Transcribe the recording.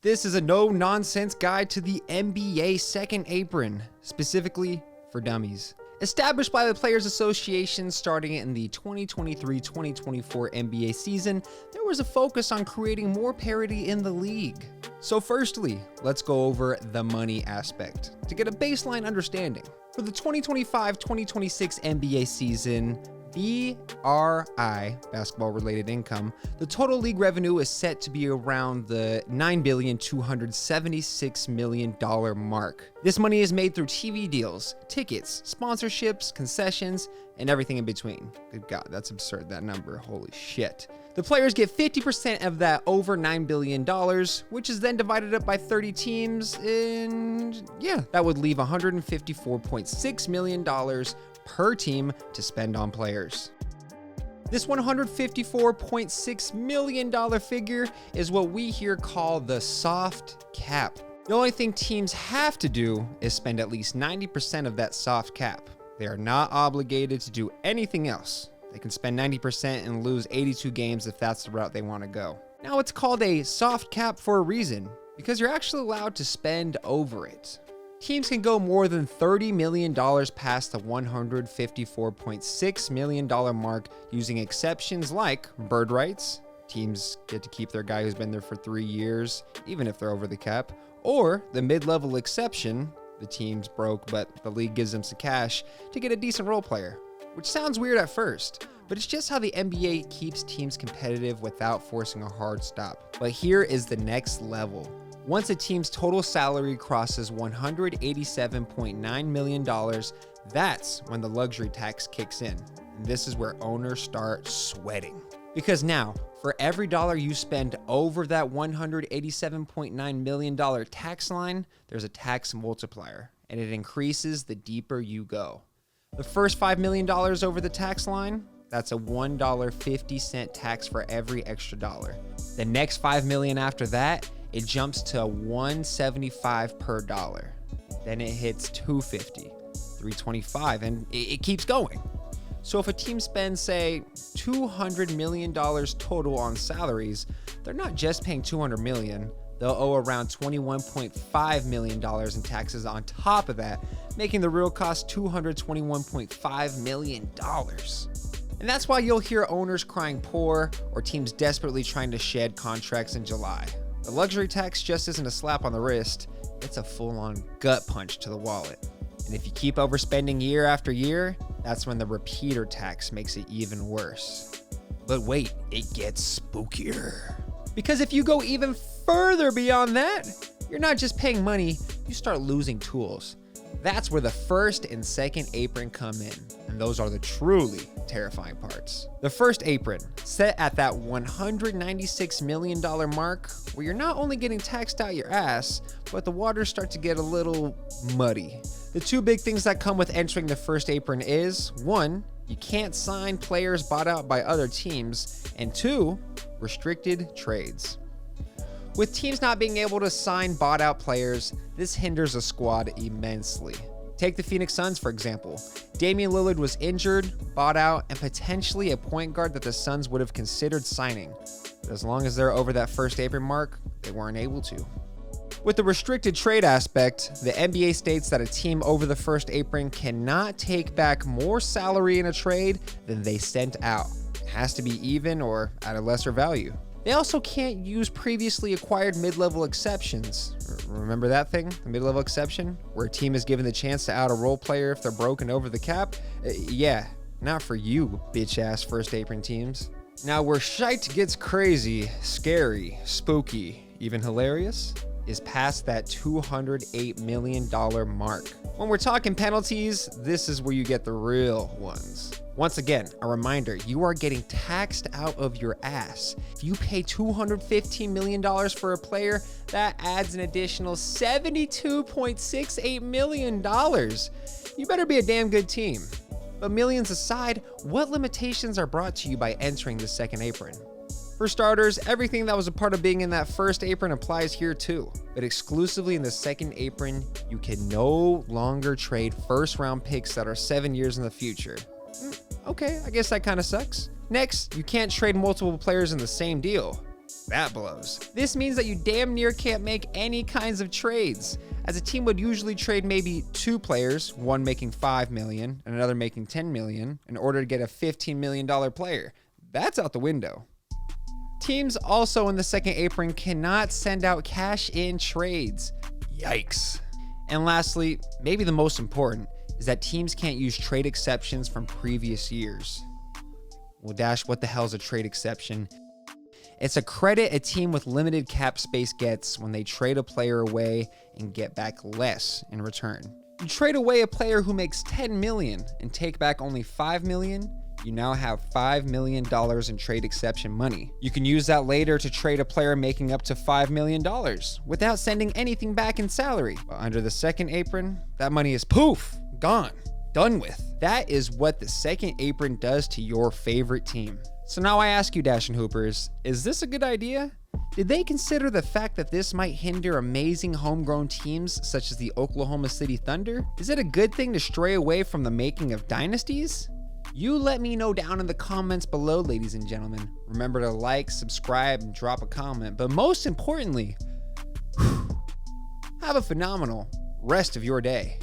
This is a no-nonsense guide to the NBA Second Apron, specifically for dummies. Established by the Players Association starting in the 2023-2024 NBA season, there was a focus on creating more parity in the league. So firstly, let's go over the money aspect to get a baseline understanding. For the 2025-2026 NBA season, BRI, basketball-related income, the total league revenue is set to be around the $9,276 million mark. This money is made through TV deals, tickets, sponsorships, concessions, and everything in between. Good God, that's absurd, that number, holy shit. The players get 50% of that over $9 billion, which is then divided up by 30 teams, and yeah, that would leave $154.6 million per team to spend on players. This $154.6 million figure is what we here call the soft cap. The only thing teams have to do is spend at least 90% of that soft cap. They are not obligated to do anything else. They can spend 90% and lose 82 games if that's the route they want to go. Now, it's called a soft cap for a reason, because you're actually allowed to spend over it. Teams can go more than $30 million past the $154.6 million mark using exceptions like bird rights. Teams get to keep their guy who's been there for 3 years, even if they're over the cap, or the mid-level exception. The team's broke, but the league gives them some cash to get a decent role player, which sounds weird at first, but it's just how the NBA keeps teams competitive without forcing a hard stop. But here is the next level. Once a team's total salary crosses $187.9 million, that's when the luxury tax kicks in. And this is where owners start sweating. Because now, for every dollar you spend over that $187.9 million tax line, there's a tax multiplier, and it increases the deeper you go. The first $5 million over the tax line, that's a $1.50 tax for every extra dollar. The next $5 million after that, it jumps to $1.75 per dollar. Then it hits $2.50, $3.25, and it keeps going. So if a team spends, say, $200 million total on salaries, they're not just paying $200 million. They'll owe around $21.5 million in taxes on top of that, making the real cost $221.5 million. And that's why you'll hear owners crying poor or teams desperately trying to shed contracts in July. The luxury tax just isn't a slap on the wrist, it's a full-on gut punch to the wallet. And if you keep overspending year after year, that's when the repeater tax makes it even worse. But wait, it gets spookier. Because if you go even further beyond that, you're not just paying money, you start losing tools. That's where the first and second apron come in, and those are the truly terrifying parts. The first apron, set at that $196 million mark, where you're not only getting taxed out your ass, but the waters start to get a little muddy. The two big things that come with entering the first apron is, 1, you can't sign players bought out by other teams, and 2, restricted trades. With teams not being able to sign bought out players, this hinders a squad immensely. Take the Phoenix Suns, for example. Damian Lillard was injured, bought out, and potentially a point guard that the Suns would have considered signing. But as long as they're over that first apron mark, they weren't able to. With the restricted trade aspect, the NBA states that a team over the first apron cannot take back more salary in a trade than they sent out. It has to be even or at a lesser value. They also can't use previously acquired mid-level exceptions. Remember that thing, the mid-level exception? Where a team is given the chance to out a role player if they're broken over the cap? Yeah, not for you, bitch-ass first apron teams. Now, where shite gets crazy, scary, spooky, even hilarious, is past that $208 million mark. When we're talking penalties, this is where you get the real ones. Once again, a reminder, you are getting taxed out of your ass. If you pay $215 million for a player, that adds an additional $72.68 million. You better be a damn good team. But millions aside, what limitations are brought to you by entering the second apron? For starters, everything that was a part of being in that first apron applies here too. But exclusively in the second apron, you can no longer trade first-round picks that are 7 years in the future. Okay, I guess that kind of sucks. Next, you can't trade multiple players in the same deal. That blows. This means that you damn near can't make any kinds of trades, as a team would usually trade maybe 2 players, one making $5 million and another making $10 million, in order to get a $15 million player. That's out the window. Teams also in the second apron cannot send out cash-in trades. Yikes. And lastly, maybe the most important, is that teams can't use trade exceptions from previous years. Well, Dash, what the hell is a trade exception? It's a credit a team with limited cap space gets when they trade a player away and get back less in return. You trade away a player who makes $10 million and take back only $5 million, you now have $5 million in trade exception money. You can use that later to trade a player making up to $5 million without sending anything back in salary. But under the second apron, that money is poof, gone, done with. That is what the second apron does to your favorite team. So now I ask you, Dash and Hoopers, is this a good idea? Did they consider the fact that this might hinder amazing homegrown teams such as the Oklahoma City Thunder? Is it a good thing to stray away from the making of dynasties? You let me know down in the comments below, ladies and gentlemen. Remember to like, subscribe, and drop a comment. But most importantly, have a phenomenal rest of your day.